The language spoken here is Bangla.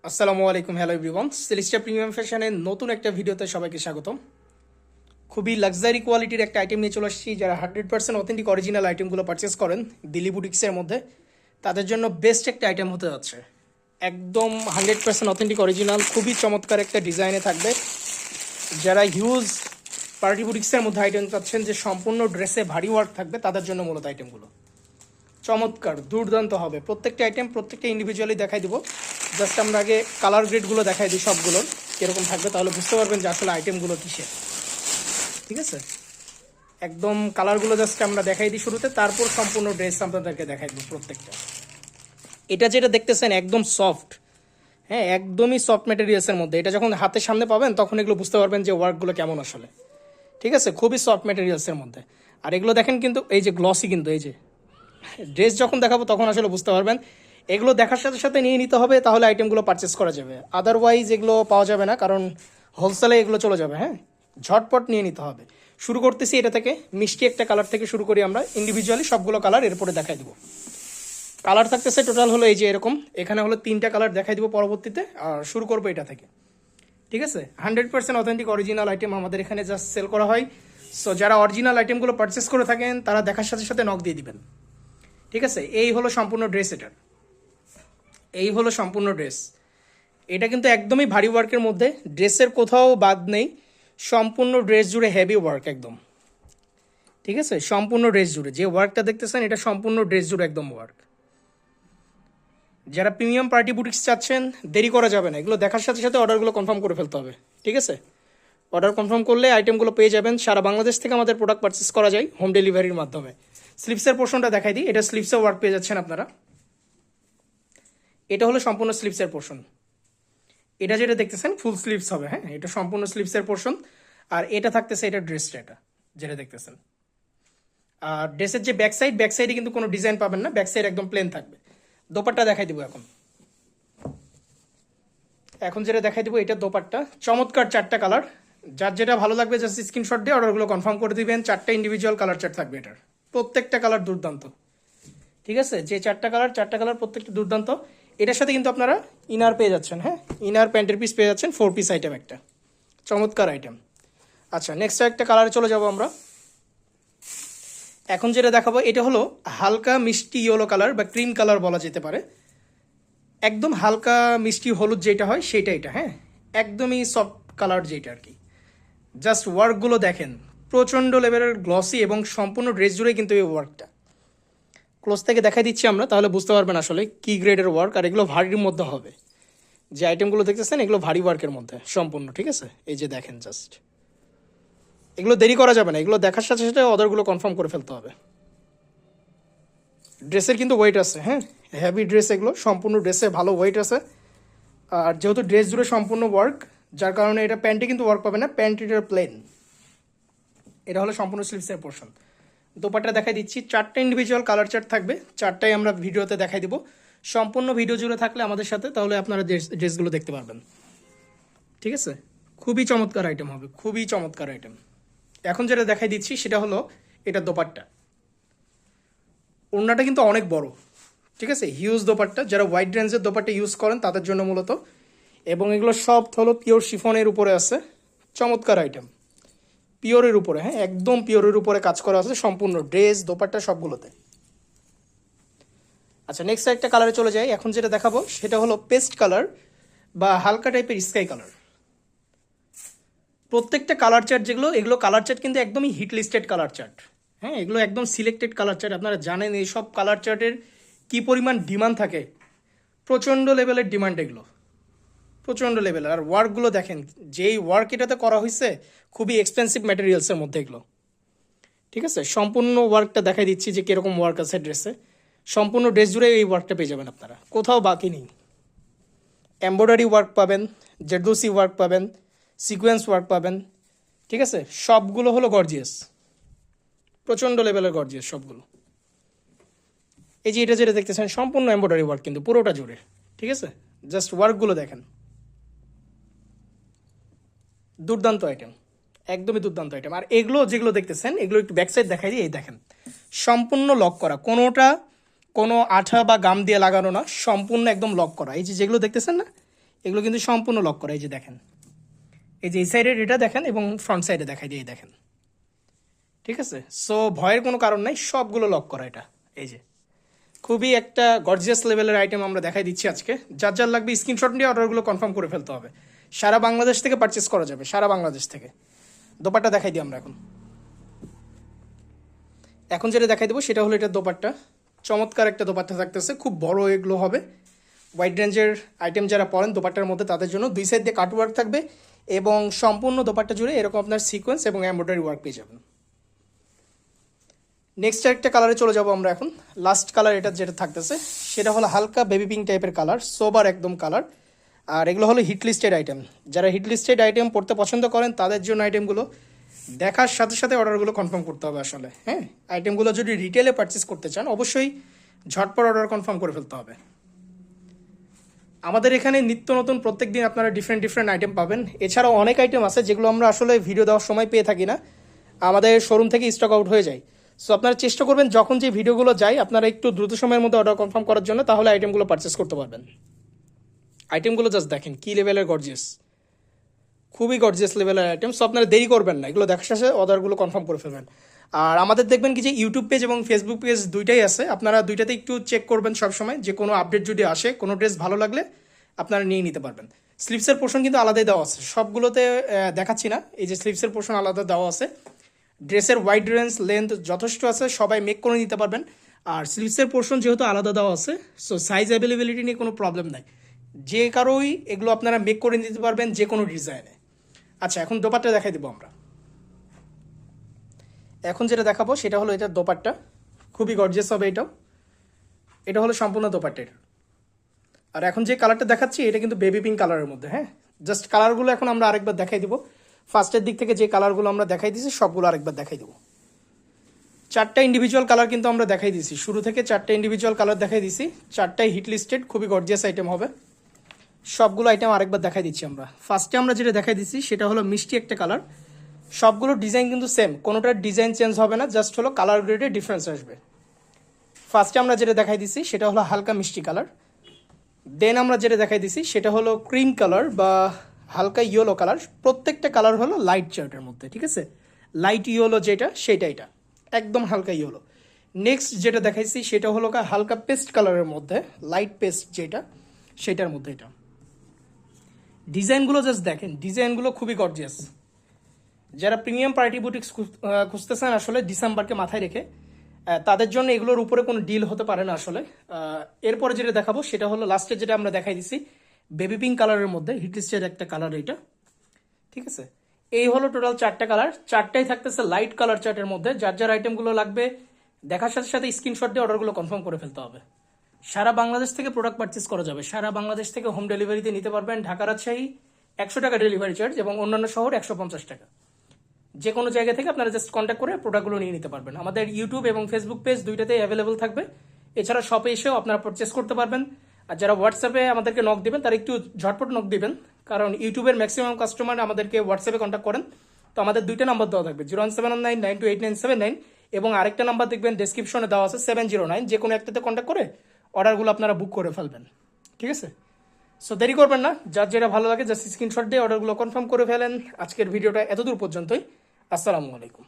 আসসালামু আলাইকুম, হ্যালো এভরিওয়ান। সেলিস্টা প্রিমিয়াম ফ্যাশনের নতুন একটা ভিডিওতে সবাইকে স্বাগতম। খুবই লাক্সারি কোয়ালিটির একটা আইটেম নিয়ে চলে আসছি। যারা 100% অথেন্টিক অরিজিনাল আইটেমগুলো পারচেস করেন দিল্লি বুটিক্সের মধ্যে, তাদের জন্য বেস্ট একটা আইটেম হতে যাচ্ছে। একদম 100% অথেন্টিক অরিজিনাল, খুবই চমৎকার একটা ডিজাইনে থাকবে। যারা হিউজ পার্টি বুটিক্সের মধ্যে আইটেম চাচ্ছেন যে সম্পূর্ণ ড্রেসে ভারী ওয়ার্ক থাকবে, তাদের জন্য মূলত আইটেমগুলো চমৎকার দুর্দান্ত হবে। প্রত্যেকটা আইটেম প্রত্যেকটা ইন্ডিভিজুয়ালি দেখাই দিব। জাস্ট আমরা আগে কালার গ্রেডগুলো দেখাই দিই সবগুলোর কীরকম থাকবে, তাহলে বুঝতে পারবেন যে আসলে আইটেমগুলো কিসের। ঠিক আছে, একদম কালারগুলো জাস্ট আমরা দেখাই দিই শুরুতে, তারপর সম্পূর্ণ ড্রেস আপনাদেরকে দেখাই দিব প্রত্যেকটা। এটা যেটা দেখতেছেন একদম সফট, হ্যাঁ একদমই সফট ম্যাটেরিয়ালসের মধ্যে। এটা যখন হাতের সামনে পাবেন তখন এগুলো বুঝতে পারবেন যে ওয়ার্কগুলো কেমন আসলে। ঠিক আছে, খুবই সফট ম্যাটেরিয়ালসের মধ্যে। আর এগুলো দেখেন কিন্তু এই যে গ্লসি, কিন্তু এই যে ড্রেস যখন দেখাবো তখন আসলে বুঝতে পারবেন। এগুলো দেখার সাথে সাথে নিয়ে নিতে হবে, তাহলে আইটেমগুলো পারচেস করা যাবে। আদারওয়াইজ এগুলো পাওয়া যাবে না, কারণ হোলসেলে এগুলো চলে যাবে। হ্যাঁ, ঝটপট নিয়ে নিতে হবে। শুরু করতেছি এটা থেকে, মিষ্টি একটা কালার থেকে শুরু করি আমরা। ইন্ডিভিজুয়ালি সবগুলো কালার এরপরে দেখাই দেবো। কালার থাকতেছে টোটাল হলো এই যে এরকম, এখানে হলো 3টা কালার দেখাই দিব পরবর্তীতে। আর শুরু করবো এটা থেকে। ঠিক আছে, 100% অথেন্টিক অরিজিনাল আইটেম আমাদের এখানে জাস্ট সেল করা হয়। সো যারা অরিজিনাল আইটেমগুলো পারচেস করে থাকেন তারা দেখার সাথে সাথে নক দিয়ে দিবেন। ঠিক আছে, এই হলো সম্পূর্ণ ড্রেস। এটার এই হলো সম্পূর্ণ ড্রেস। এটা কিন্তু একদমই ভারী ওয়ার্কের মধ্যে, ড্রেসের কোথাও বাদ নেই। সম্পূর্ণ ড্রেস জুড়ে হেভি ওয়ার্ক একদম। ঠিক আছে, সম্পূর্ণ ড্রেস জুড়ে যে ওয়ার্কটা দেখতেছেন এটা সম্পূর্ণ ড্রেস জুড়ে একদম ওয়ার্ক। যারা প্রিমিয়াম পার্টি বুটিক্স চাচ্ছেন, দেরি করা যাবে না, এগুলো দেখার সাথে সাথে অর্ডারগুলো কনফার্ম করে ফেলতে হবে। ঠিক আছে, অর্ডার কনফার্ম করলে আইটেমগুলো পেয়ে যাবেন। সারা বাংলাদেশ থেকে আমাদের প্রোডাক্ট পারচেস করা যায় হোম ডেলিভারির মাধ্যমে। স্লিপসের পোর্শনটা দেখাই দিই, এটা স্লিপসে ওয়ার্ক পেয়ে যাচ্ছেন আপনারা। এটা হলো সম্পূর্ণ স্লিপসের পোর্শন। এটা যেটা দেখতেছেন ফুল স্লিভস হবে। হ্যাঁ, এটা সম্পূর্ণ স্লিভসের পোর্শন। আর এটা থাকতেছে এটা ড্রেসটা, এটা যেটা দেখতেছেন। আর ড্রেসের যে ব্যাক সাইডে কিন্তু কোনো ডিজাইন পাবেন না, ব্যাক সাইড একদম প্লেন থাকবে। দোপাট্টা দেখাই দিব এখন। এখন যেটা দেখাই দিব এটা দোপাট্টা, চমৎকার 4টা কালার। যার যেটা ভালো লাগবে জাস্ট স্ক্রিনশট দিয়ে অর্ডারগুলো কনফার্ম করে দিবেন। 4টা ইন্ডিভিজুয়াল কালার চার্ট থাকবে এটার, প্রত্যেকটা কালার দুর্দান্ত। ঠিক আছে, যে 4টা কালার প্রত্যেকটা দুর্দান্ত। এটার সাথে কিন্তু আপনারা ইনার পেয়ে যাচ্ছেন। হ্যাঁ, ইনার প্যান্টের পিস পেয়ে যাচ্ছেন, 4 পিস আইটেম একটা, চমৎকার আইটেম। আচ্ছা, নেক্সট একটা কালারে চলে যাব আমরা। এখন যেটা দেখাবো এটা হলো হালকা মিষ্টি ইয়েলো কালার বা ক্রিম কালার বলা যেতে পারে। একদম হালকা মিষ্টি হলুদ যেটা হয় সেটা এটা। হ্যাঁ, একদমই সফট কালার যেটা আর কি। জাস্ট ওয়ার্কগুলো দেখেন, প্রচণ্ড লেভেলের গ্লসি এবং সম্পূর্ণ ড্রেস জুড়ে কিন্তু এই ওয়ার্কটা। ক্লোজ থেকে দেখাই দিচ্ছি আমরা, তাহলে বুঝতে পারবেন আসলে কি গ্রেডের ওয়ার্ক। আর এগুলো ভারীর মধ্যে হবে, যে আইটেমগুলো দেখতেছেন এগুলো ভারী ওয়ার্কের মধ্যে সম্পূর্ণ। ঠিক আছে, এই যে দেখেন জাস্ট, এগুলো দেরি করা যাবে না, এগুলো দেখার সাথে সাথে অর্ডারগুলো কনফার্ম করে ফেলতে হবে। ড্রেসের কিন্তু ওয়েট আছে। হ্যাঁ, হেভি ড্রেস, এগুলো সম্পূর্ণ ড্রেসে ভালো ওয়েট আছে। আর যেহেতু ড্রেস জুড়ে সম্পূর্ণ ওয়ার্ক, যার কারণে এটা প্যান্টে কিন্তু ওয়ার্ক পাবে না, প্যান্ট এটা প্লেন। এটা হলো সম্পূর্ণ স্লিভসের পোর্শন। দোপাট্টা দেখাই দিচ্ছি, 4টা ইন্ডিভিজুয়াল কালার চার্ট থাকবে, 4টাই আমরা ভিডিওতে দেখাই দিব। সম্পূর্ণ ভিডিও জুড়ে থাকলে আমাদের সাথে, তাহলে আপনারা ড্রেসগুলো দেখতে পারবেন। ঠিক আছে, খুবই চমৎকার আইটেম হবে, খুবই চমৎকার আইটেম। এখন যেটা দেখাই দিচ্ছি সেটা হলো এটা দোপাট্টা। ওড়নাটা কিন্তু অনেক বড়। ঠিক আছে, হিউজ দোপাট্টা। যারা ওয়াইড রেঞ্জের দোপাট্টা ইউজ করেন তাদের জন্য মূলত। এবং এগুলো সব হলো পিওর শিফনের উপরে আছে, চমৎকার আইটেম, পিওরের উপরে। হ্যাঁ, একদম পিওরের উপরে কাজ করা আছে সম্পূর্ণ ড্রেস দোপাট্টা সবগুলোতে। আচ্ছা, নেক্সট একটা কালারে চলে যাই। এখন যেটা দেখাবো সেটা হলো পেস্ট কালার বা হালকা টাইপের স্কাই কালার। প্রত্যেকটা কালার চার্ট যেগুলো, এগুলো কালার চার্ট কিন্তু একদমই হিট লিস্টেড কালার চার্ট। হ্যাঁ, এগুলো একদম সিলেক্টেড কালার চার্ট। আপনারা জানেন এই সব কালার চার্টের কী পরিমাণ ডিমান্ড থাকে, প্রচণ্ড লেভেলের ডিমান্ড এগুলো, প্রচণ্ড লেভেল। আর ওয়ার্কগুলো দেখেন, যেই ওয়ার্ক এটাতে করা হয়েছে খুবই এক্সপেন্সিভ ম্যাটেরিয়ালসের মধ্যে এগুলো। ঠিক আছে, সম্পূর্ণ ওয়ার্কটা দেখাই দিচ্ছি যে কীরকম ওয়ার্ক আছে ড্রেসে। সম্পূর্ণ ড্রেস জুড়ে এই ওয়ার্কটা পেয়ে যাবেন আপনারা, কোথাও বাকি নেই। এমব্রয়ডারি ওয়ার্ক পাবেন, জেরদোসি ওয়ার্ক পাবেন, সিকোয়েন্স ওয়ার্ক পাবেন। ঠিক আছে, সবগুলো হলো গর্জিয়াস, প্রচণ্ড লেভেলের গর্জিয়াস সবগুলো। এই যে এটা যেটা দেখতেছেন সম্পূর্ণ এমব্রয়ডারি ওয়ার্ক কিন্তু পুরোটা জুড়ে। ঠিক আছে, জাস্ট ওয়ার্কগুলো দেখেন, দুর্দান্ত আইটেম, একদমই দুর্দান্ত আইটেম। আর এগুলো যেগুলো দেখতেছেন এগুলো একটু ব্যাক সাইড দেখাই দিই। এই দেখেন, সম্পূর্ণ লক করা, কোনো আঠা বা গাম দিয়ে লাগানো না, সম্পূর্ণ একদম লক করা। এই যে যেগুলো দেখতেছেন না, এগুলো কিন্তু সম্পূর্ণ লক করা, এই যে দেখেন, এই যে এই সাইডের এটা দেখেন এবং ফ্রন্ট সাইডে দেখাই দিয়ে দেখেন, ঠিক আছে। সো ভয়ের কোনো কারণ নাই, সবগুলো লক করা এটা। এই যে খুবই একটা গর্জিয়াস লেভেলের আইটেম আমরা দেখাই দিচ্ছি আজকে। যার যার লাগবে স্ক্রিনশট নিয়ে অর্ডারগুলো কনফার্ম করে ফেলতে হবে। সারা বাংলাদেশ থেকে পারচেস করা যাবে, সারা বাংলাদেশ থেকে। দোপাট্টা দেখাই দিই আমরা এখন। এখন যেটা দেখাই দেবো সেটা হলো এটা দোপাট্টা। চমৎকার একটা দোপাট্টা থাকতেছে, খুব বড় এগুলো হবে। ওয়াইড রেঞ্জের আইটেম যারা পরেন দোপাট্টার মধ্যে তাদের জন্য দুই সাইড দিয়ে কাটওয়ার্ক থাকবে এবং সম্পূর্ণ দোপাট্টা জুড়ে এরকম আপনার সিকোয়েন্স এবং এমব্রয়ডারি ওয়ার্ক পেয়ে যাবেন। নেক্সট একটা কালারে চলে যাব আমরা এখন। লাস্ট কালার এটা যেটা থাকতেছে সেটা হলো হালকা বেবি পিঙ্ক টাইপের কালার, সোবার একদম কালার। আর এগুলো হলো হিট লিস্টেড আইটেম। যারা হিট লিস্টেড আইটেম পড়তে পছন্দ করেন তাদের জন্য আইটেমগুলো দেখার সাথে সাথে অর্ডারগুলো কনফার্ম করতে হবে আসলে। হ্যাঁ, আইটেমগুলো যদি রিটেলে পারচেস করতে চান অবশ্যই ঝটপট অর্ডার কনফার্ম করে ফেলতে হবে। আমাদের এখানে নিত্য নতুন প্রত্যেক দিন আপনারা ডিফারেন্ট আইটেম পাবেন। এছাড়াও অনেক আইটেম আছে যেগুলো আমরা আসলে ভিডিও দেওয়ার সময় পেয়ে থাকি না, আমাদের শোরুম থেকে স্টক আউট হয়ে যায়। সো আপনারা চেষ্টা করবেন যখন যে ভিডিওগুলো যায় আপনারা একটু দ্রুত সময়ের মধ্যে অর্ডার কনফার্ম করার জন্য, তাহলে আইটেমগুলো পারচেস করতে পারবেন। আইটেমগুলো জাস্ট দেখেন কী লেভেলের গর্জিয়াস, খুবই গর্জিয়াস লেভেলের আইটেম। সো আপনারা দেরি করবেন না, এগুলো দেখার শেষে অর্ডারগুলো কনফার্ম করে ফেলবেন। আর আমাদের দেখবেন কি যে ইউটিউব পেজ এবং ফেসবুক পেজ দুইটাই আছে, আপনারা দুইটাতে একটু চেক করবেন সবসময়, যে কোনো আপডেট যদি আসে, কোনো ড্রেস ভালো লাগলে আপনারা নিয়ে নিতে পারবেন। স্লিপসের পোর্শন কিন্তু আলাদাই দেওয়া আছে, সবগুলোতে দেখাচ্ছি না। এই যে স্লিপসের পোর্শন আলাদা দেওয়া আছে। ড্রেসের ওয়াইড রেঞ্জ লেন্থ যথেষ্ট আছে, সবাই মেক করে নিতে পারবেন। আর স্লিভসের পোর্শন যেহেতু আলাদা দেওয়া আছে, সো সাইজ অ্যাভেলেবিলিটি নিয়ে কোনো প্রবলেম নাই, যে কারোই এগুলো আপনারা মেক করে নিতে পারবেন যে কোনো ডিজাইনে। আচ্ছা, এখন দোপাট্টা দেখাই দেবো আমরা। এখন যেটা দেখাবো সেটা হলো এটার দোপাট্টা, খুবই গর্জিয়াস হবে এটাও। এটা হলো সম্পূর্ণ দোপাট্টের। আর এখন যে কালারটা দেখাচ্ছি এটা কিন্তু বেবি পিঙ্ক কালারের মধ্যে। হ্যাঁ, জাস্ট কালারগুলো এখন আমরা আরেকবার দেখাই দেবো। ফার্স্টের দিক থেকে যে কালারগুলো আমরা দেখাই দিয়েছি সবগুলো আরেকবার দেখাই দেবো। চারটা ইন্ডিভিজুয়াল কালার কিন্তু আমরা দেখাই দিয়েছি, শুরু থেকে চারটা ইন্ডিভিজুয়াল কালার দেখাই দিয়েছি। চারটাই হিট লিস্টেড, খুবই গর্জিয়াস আইটেম হবে। সবগুলো আইটেম আরেকবার দেখাই দিচ্ছি আমরা। ফার্স্টে আমরা যেটা দেখাই দিচ্ছি সেটা হলো মিষ্টি একটা কালার। সবগুলো ডিজাইন কিন্তু সেম, কোনোটার ডিজাইন চেঞ্জ হবে না, জাস্ট হলো কালার গ্রেডে ডিফারেন্স আসবে। ফার্স্টে আমরা যেটা দেখাই দিচ্ছি সেটা হলো হালকা মিষ্টি কালার। দেন আমরা যেটা দেখাই দিচ্ছি সেটা হলো ক্রিম কালার বা হালকা ইয়েলো কালার। প্রত্যেকটা কালার হলো লাইট চার্টের মধ্যে, ঠিক আছে। লাইট ইয়েলো যেটা সেটা এটা একদম হালকা ইয়েলো। নেক্সট যেটা দেখাইছি সেটা হলো হালকা পেস্ট কালারের মধ্যে, লাইট পেস্ট যেটা সেটার মধ্যে এটা। ডিজাইনগুলো জাস্ট দেখেন, ডিজাইনগুলো খুবই গর্জিয়াস। যারা প্রিমিয়াম পার্টি বুটিক্স খুঁজতেছেন আসলে ডিসেম্বরকে মাথায় রেখে, তাদের জন্য এগুলোর উপরে কোনো ডিল হতে পারে না আসলে। এরপরে যেটা দেখাবো সেটা হলো লাস্টে যেটা আমরা দেখাই দিছি বেবি পিঙ্ক কালারের মধ্যে, হিটলিস্টের একটা কালার এটা, ঠিক আছে। এই হলো টোটাল চারটা কালার, চারটাই থাকতেছে লাইট কালার চার্টের মধ্যে। যার যার আইটেমগুলো লাগবে দেখার সাথে সাথে স্ক্রিনশট দিয়ে অর্ডারগুলো কনফার্ম করে ফেলতে হবে। সারা বাংলাদেশ থেকে প্রোডাক্ট পারচেস করা যাবে, সারা বাংলাদেশ থেকে হোম ডেলিভারিতে নিতে পারবেন। ঢাকা রাজশাহী 100 টাকা ডেলিভারি চার্জ এবং অন্যান্য শহর 150 টাকা। যে কোনো জায়গা থেকে আপনারা জাস্ট কন্ট্যাক্ট করে প্রোডাক্টগুলো নিয়ে নিতে পারবেন। আমাদের ইউটিউব এবং ফেসবুক পেজ দুইটাতেই অ্যাভেলেবল থাকবে। এছাড়া শপে এসেও আপনারা পারচেস করতে পারবেন। আর যারা হোয়াটসঅ্যাপে আমাদেরকে নক দিবেন তারা একটু ঝটপট নক দিবেন, কারণ ইউটিউবের ম্যাক্সিমাম কাস্টমার আমাদেরকে হোয়াটসঅ্যাপে কন্ট্যাক্ট করেন। তো আমাদের দুইটা নাম্বার দেওয়া থাকবে, 01719928979, এবং আরেকটা নাম্বার দেখবেন ডেসক্রিপশনে দেওয়া আছে 709। যে কোনো একটাতে কন্ট্যাক্ট করে অর্ডারগুলো আপনারা বুক করে ফেলবেন, ঠিক আছে। সো দেরি করবেন না, যার যেটা ভালো লাগে জাস্ট স্ক্রিনশট দিয়ে অর্ডারগুলো কনফার্ম করে ফেলেন। আজকের ভিডিওটা এতদূর পর্যন্তই। আসসালামু আলাইকুম।